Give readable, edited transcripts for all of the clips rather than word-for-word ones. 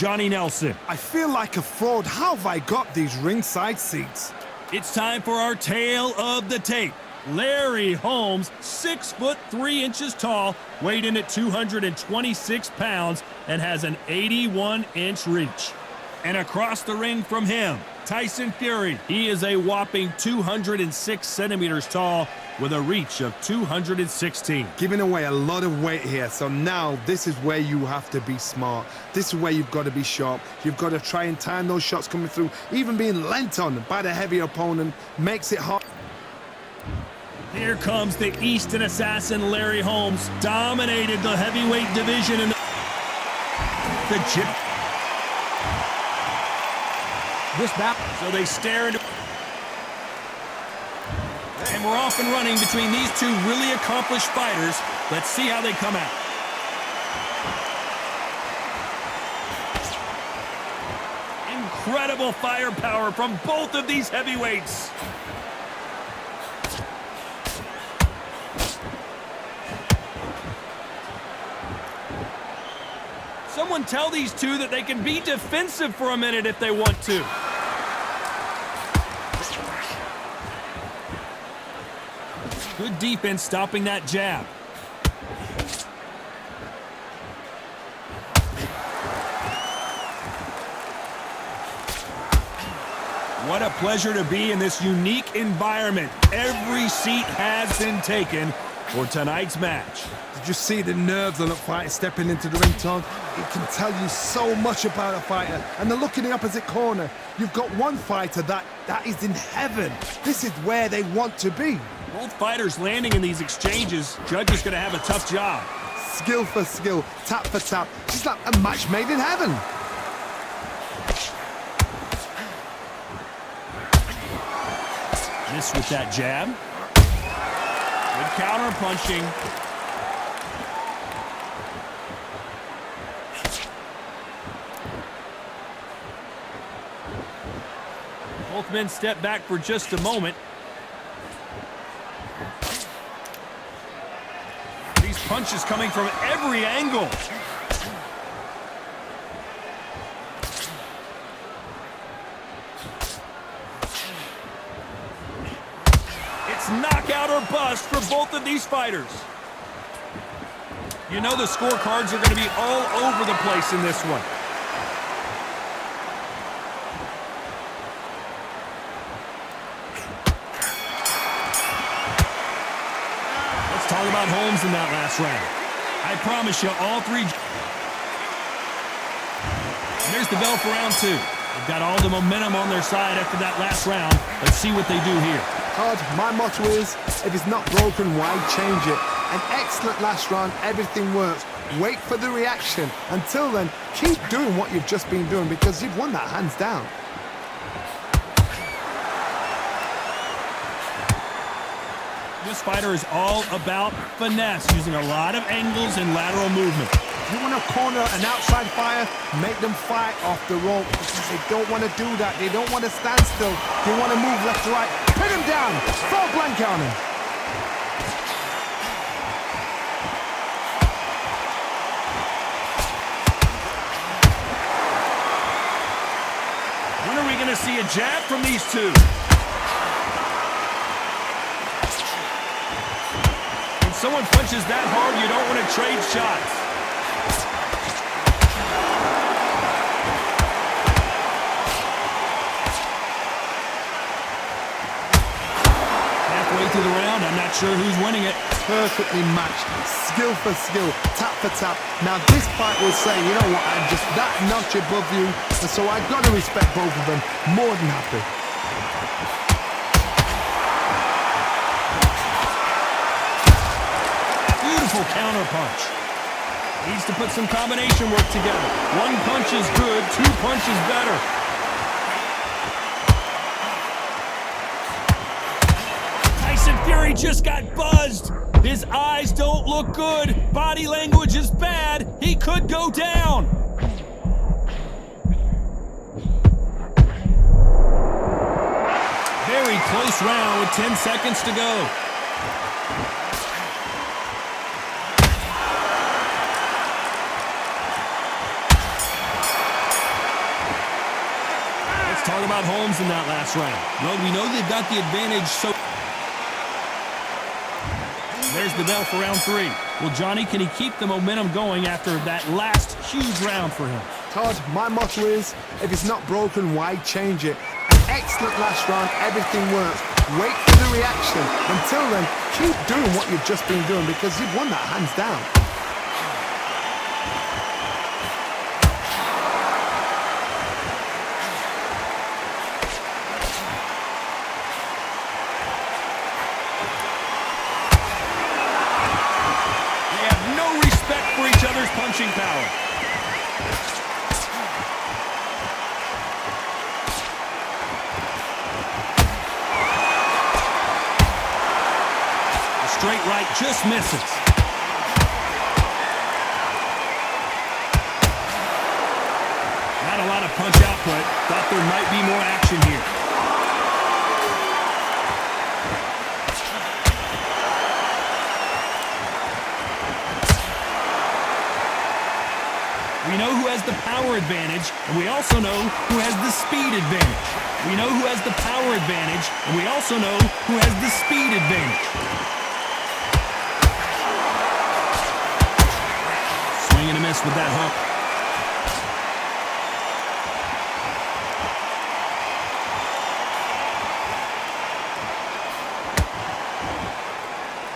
Johnny Nelson. I feel like a fraud. How have I got these ringside seats? It's time for our tale of the tape. Larry Holmes, 6 foot 3 inches tall, weighed in at 226 pounds, and has an 81-inch reach. And across the ring from him, Tyson Fury. He is a whopping 206 centimeters tall with a reach of 216. Giving away a lot of weight here, so now this is where you have to be smart. This is where you've got to be sharp. You've got to try and time those shots coming through. Even being lent on by the heavy opponent makes it hard. Here comes the Eastern assassin, Larry Holmes. Dominated the heavyweight division in the gym. This battle. So they stare into. And we're off and running between these two really accomplished fighters. Let's see how they come out. Incredible firepower from both of these heavyweights. Someone tell these two that they can be defensive for a minute if they want to. Good defense stopping that jab. What a pleasure to be in this unique environment. Every seat has been taken for tonight's match. Did you see the nerves on a fighter stepping into the ring, Todd? It can tell you so much about a fighter. And then look in the opposite corner. You've got one fighter that is in heaven. This is where they want to be. Both fighters landing in these exchanges. Judge is going to have a tough job. Skill for skill, tap for tap. Just like a match made in heaven. Miss with that jab. Good counter punching. Both men step back for just a moment. These punches coming from every angle. It's knockout or bust for both of these fighters. You know the scorecards are going to be all over the place in this one. Talk about Holmes in that last round. I promise you, all three. And there's the bell for round 2. They've got all the momentum on their side after that last round. Let's see what they do here. Todd, my motto is, if it's not broken, why change it? An excellent last round, everything works. Wait for the reaction. Until then, keep doing what you've just been doing because you've won that hands down. This fighter is all about finesse, using a lot of angles and lateral movement. You want to corner an outside fighter, make them fight off the rope. Because they don't want to do that. They don't want to stand still. They want to move left to right. Pin him down. Throw a blanket on him. When are we going to see a jab from these two? Someone punches that hard, you don't want to trade shots. Halfway through the round, I'm not sure who's winning it. Perfectly matched, skill for skill, tap for tap. Now this fight will say, you know what, I'm just that notch above you, and so I've got to respect both of them. More than happy. Counter punch. Needs to put some combination work together. One punch is good, 2 punches better. Tyson Fury just got buzzed. His eyes don't look good. Body language is bad. He could go down. Very close round with 10 seconds to go. talk about Holmes in that last round. Well, we know they've got the advantage, so... There's the bell for round 3. Well, Johnny, can he keep the momentum going after that last huge round for him? Todd, my motto is, if it's not broken, why change it? An excellent last round, everything works. Wait for the reaction. Until then, keep doing what you've just been doing because you've won that hands down. For each other's punching power. The straight right just misses. Not a lot of punch output. Thought there might be more action here. We know who has the power advantage, and we also know who has the speed advantage. We know who has the power advantage, and we also know who has the speed advantage. Swing and a miss with that hook.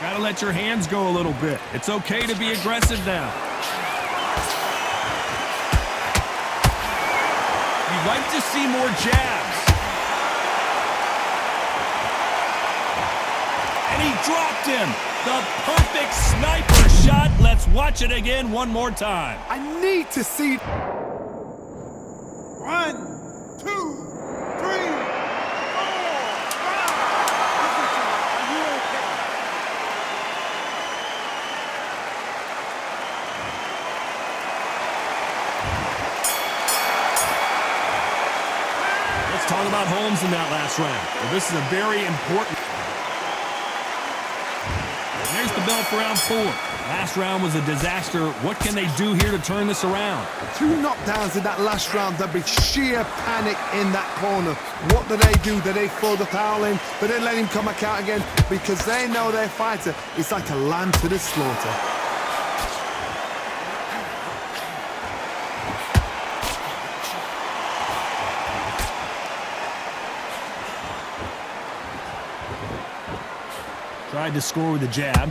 Gotta let your hands go a little bit. It's okay to be aggressive now. Like to see more jabs. And he dropped him. The perfect sniper shot. Let's watch it again one more time. I need to see... 1, 2, 3, 4, 5. Are you okay? Let's talk about Holmes in that last round. Well, this is a very important... And there's the bell for round 4. Last round was a disaster. What can they do here to turn this around? 2 knockdowns in that last round. There'll be sheer panic in that corner. What do they do? Do they throw the towel in? Do they let him come back out again? Because they know their fighter is like a lamb to the slaughter. Tried to score with a jab.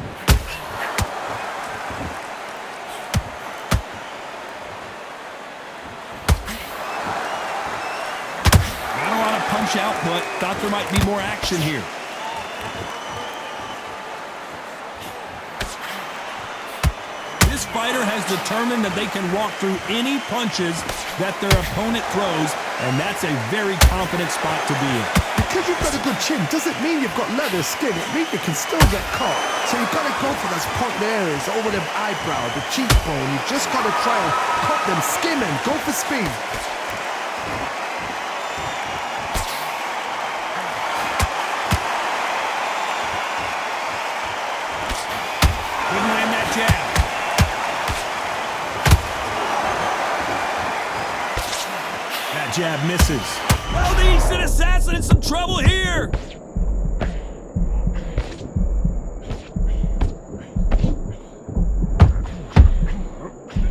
Not a lot of punch output. Thought there might be more action here. This fighter has determined that they can walk through any punches that their opponent throws, and that's a very confident spot to be in. Because you've got a good chin doesn't mean you've got leather skin. It means you can still get caught. So you've got to go for those point areas over the eyebrow, the cheekbone. You've just got to try and cut them, skim them, go for speed. Couldn't land that jab. That jab misses. Well, the instant assassin in some trouble here.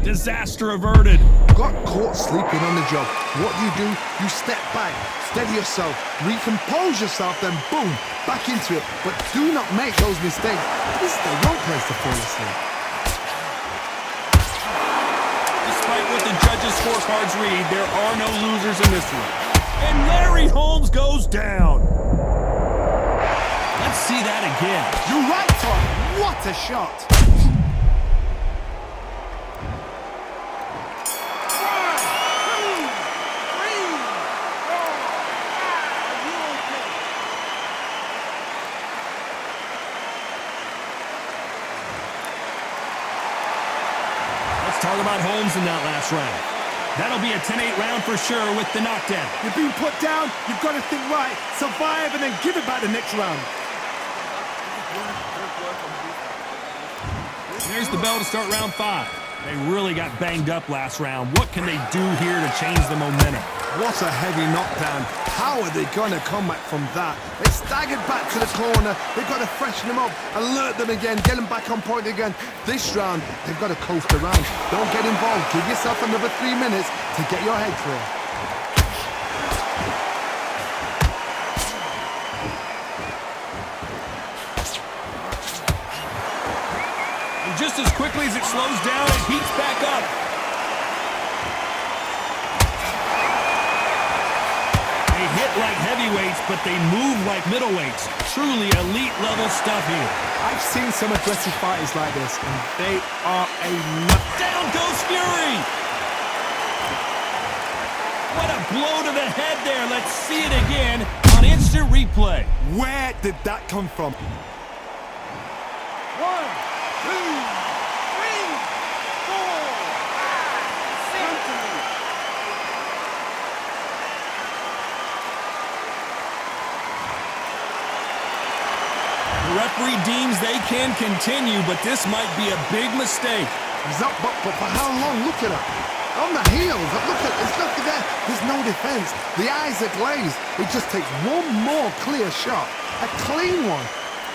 Disaster averted. Got caught sleeping on the job. What do? You step back, steady yourself, recompose yourself, then boom, back into it. But do not make those mistakes. This is the wrong place to fall asleep. Despite what the judges' scorecards read, there are no losers in this one. And Larry Holmes goes down. Let's see that again. You're right, Tom. What a shot. Let's talk about Holmes in that last round. That'll be a 10-8 round for sure with the knockdown. You've been put down, you've got to think right, survive and then give it back the next round. There's the bell to start round 5. They really got banged up last round. What can they do here to change the momentum? What a heavy knockdown. How are they going to come back from that? They staggered back to the corner. They've got to freshen them up, alert them again, get them back on point again. This round, they've got to coast around. Don't get involved. Give yourself another 3 minutes to get your head clear. And just as quickly as it slows down, it heats back up. Hit like heavyweights, but they move like middleweights. Truly elite level stuff here. I've seen some aggressive fighters like this, and they are a Down goes Fury! What a blow to the head there. Let's see it again on instant replay. Where did that come from? 1, 2, 3, 4, 5, 6. The referee deems they can continue, but this might be a big mistake. He's up, but for how long? Look at him. On the heels. Look at, there's nothing there. There's no defense. The eyes are glazed. It just takes one more clear shot. A clean one.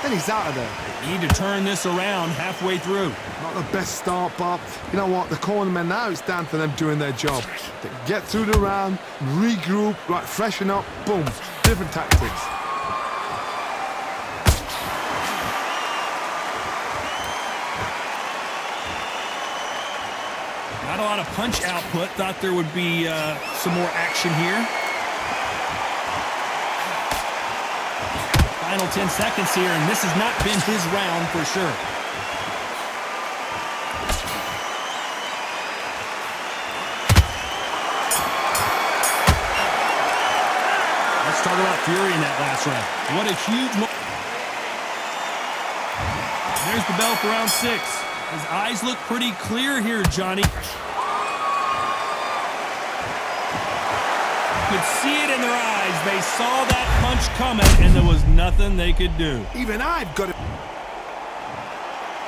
Then he's out of there. Need to turn this around halfway through. Not the best start, Bob. You know what? The cornermen now, it's down to them doing their job. They get through the round, regroup, right, freshen up, boom. Different tactics. Not a lot of punch output. Thought there would be some more action here. Final 10 seconds here, and this has not been his round for sure. Let's talk about Fury in that last round. What a huge moment. There's the bell for round 6. His eyes look pretty clear here, Johnny. You could see it in their eyes. They saw that punch coming, and there was nothing they could do. Even I've got it. 1,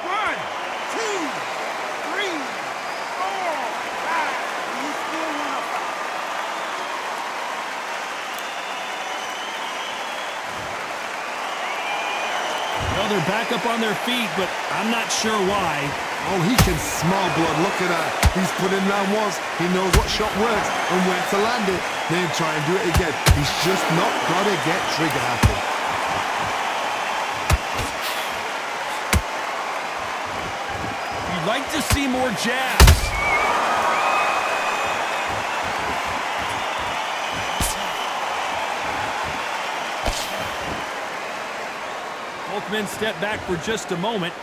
2, 3, 4, 5. You still want to fight? Well, they're back up on their feet, but I'm not sure why. Oh, he can smell blood. Look at that. He's put in round once. He knows what shot works and where to land it. Then try and do it again. He's just not got to get trigger happy. You'd like to see more jabs. Both men step back for just a moment.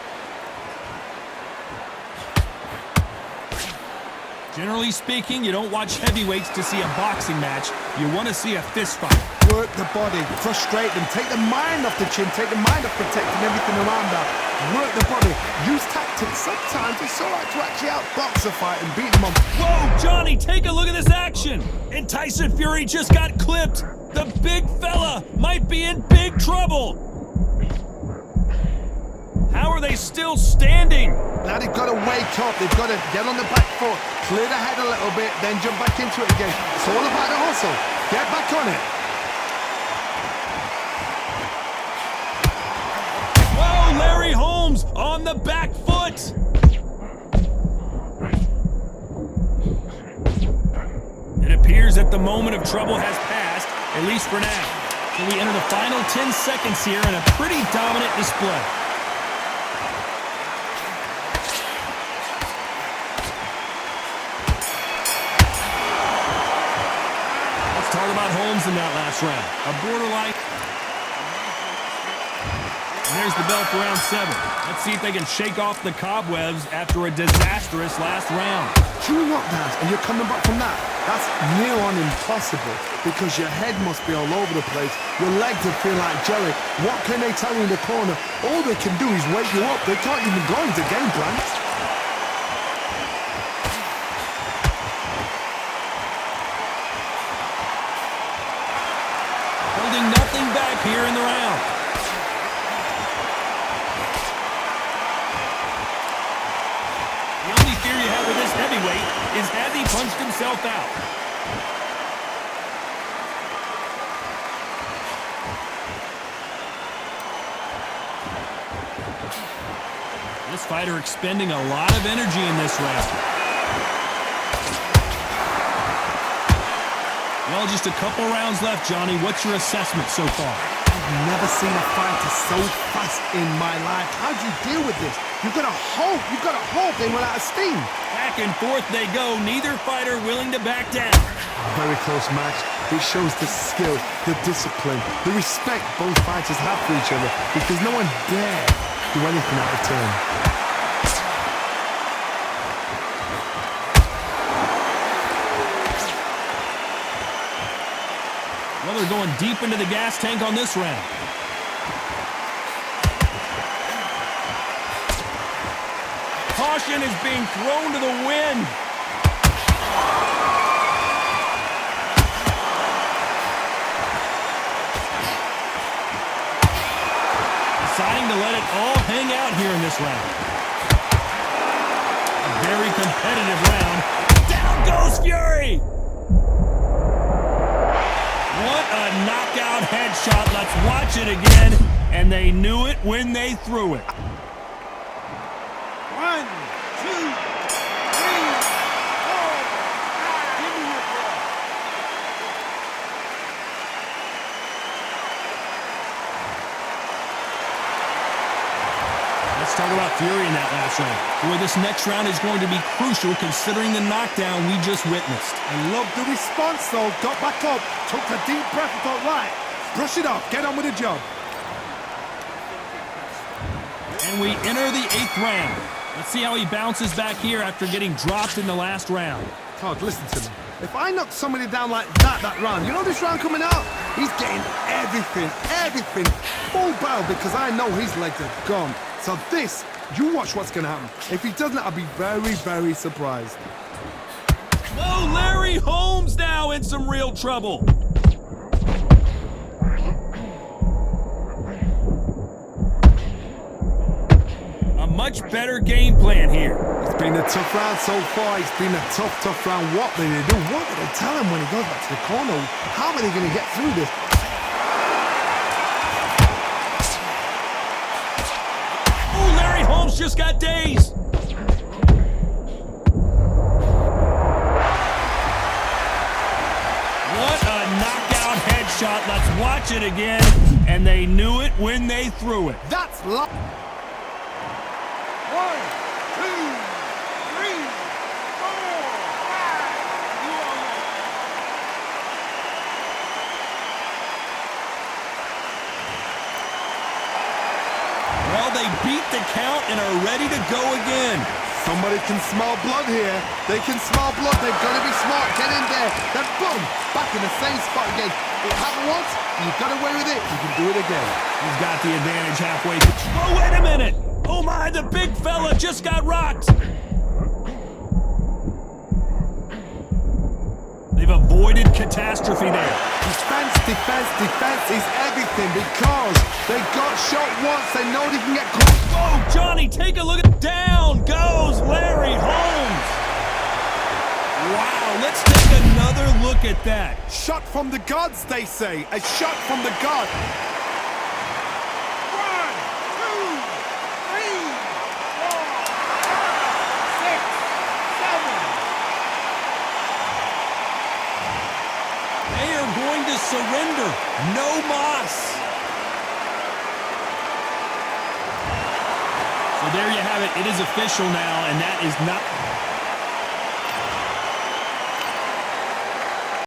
Generally speaking, you don't watch heavyweights to see a boxing match. You want to see a fist fight. Work the body, frustrate them, take the mind off the chin, take the mind off protecting everything around that. Work the body, use tactics. Sometimes it's all right to actually outbox a fight and beat them up. Whoa, Johnny, take a look at this action. And Tyson Fury just got clipped. The big fella might be in big trouble. How are they still standing? Now they've got to wake up. They've got to get on the back foot, clear the head a little bit, then jump back into it again. It's all about the hustle. Get back on it. Whoa, Larry Holmes on the back foot. It appears that the moment of trouble has passed, at least for now. So we enter the final 10 seconds here in a pretty dominant display. Talk about Holmes in that last round. A borderline. And there's the bell for round 7. Let's see if they can shake off the cobwebs after a disastrous last round. 2 knockdowns and you're coming back from that. That's near on impossible because your head must be all over the place. Your legs will feel like jelly. What can they tell you in the corner? All they can do is wake you up. They can't even go into game plans. Nothing back here in the round. The only fear you have with this heavyweight is has he punched himself out? fighter expending a lot of energy in this round. Well, just a couple rounds left, Johnny. What's your assessment so far? I've never seen a fighter so fast in my life. How do you deal with this? You've got to hope they run out of steam. Back and forth they go, neither fighter willing to back down. Very close match. It shows the skill, the discipline, the respect both fighters have for each other, because no one dare do anything out of turn. Well, they're going deep into the gas tank on this round. Caution is being thrown to the wind. Deciding to let it all hang out here in this round. A very competitive round. Down goes Fury! What a knockout headshot. Let's watch it again. And they knew it when they threw it. 1, 2, 3, 4, 5. Give me your breath. Let's talk about Fury in that last round. Boy, this next round is going to be crucial considering the knockdown we just witnessed. I love the response, though. Got back up, took a deep breath and thought, right, brush it off, get on with the job. And we enter the 8th round. Let's see how he bounces back here after getting dropped in the last round. Todd, listen to me. If I knock somebody down like that round, you know this round coming out? He's getting everything, full barrel, because I know his legs are gone. So this, you watch what's going to happen. If he doesn't, I'll be very, very surprised. Oh, Larry Holmes now in some real trouble. A much better game plan here. It's been a tough round so far. It's been a tough round. What did they do? What did they tell him when he goes back to the corner? How are they going to get through this? Oh, Larry Holmes just got dazed. What a knockout headshot. Let's watch it again. And they knew it when they threw it. That's luck. 1, 2, 3, 4, 5. You are right. Well, they beat the count and are ready to go again. Somebody can smell blood here. They can smell blood. They've got to be smart. Get in there. Then boom, back in the same spot again. It happened once. You got away with it. You can do it again. He's got the advantage halfway through. Oh, wait a minute. Oh, my, the big fella just got rocked. They've avoided catastrophe there. Defense is everything, because they got shot once. They know they can get caught. Oh, Johnny, take a look at down goes Larry Holmes. Wow, let's take another look at that. Shot from the gods, they say. A shot from the gods. 1, 2, 3, 4, 5, 6, 7. They are going to surrender. No mas. So there you have it. It is official now, and that is not...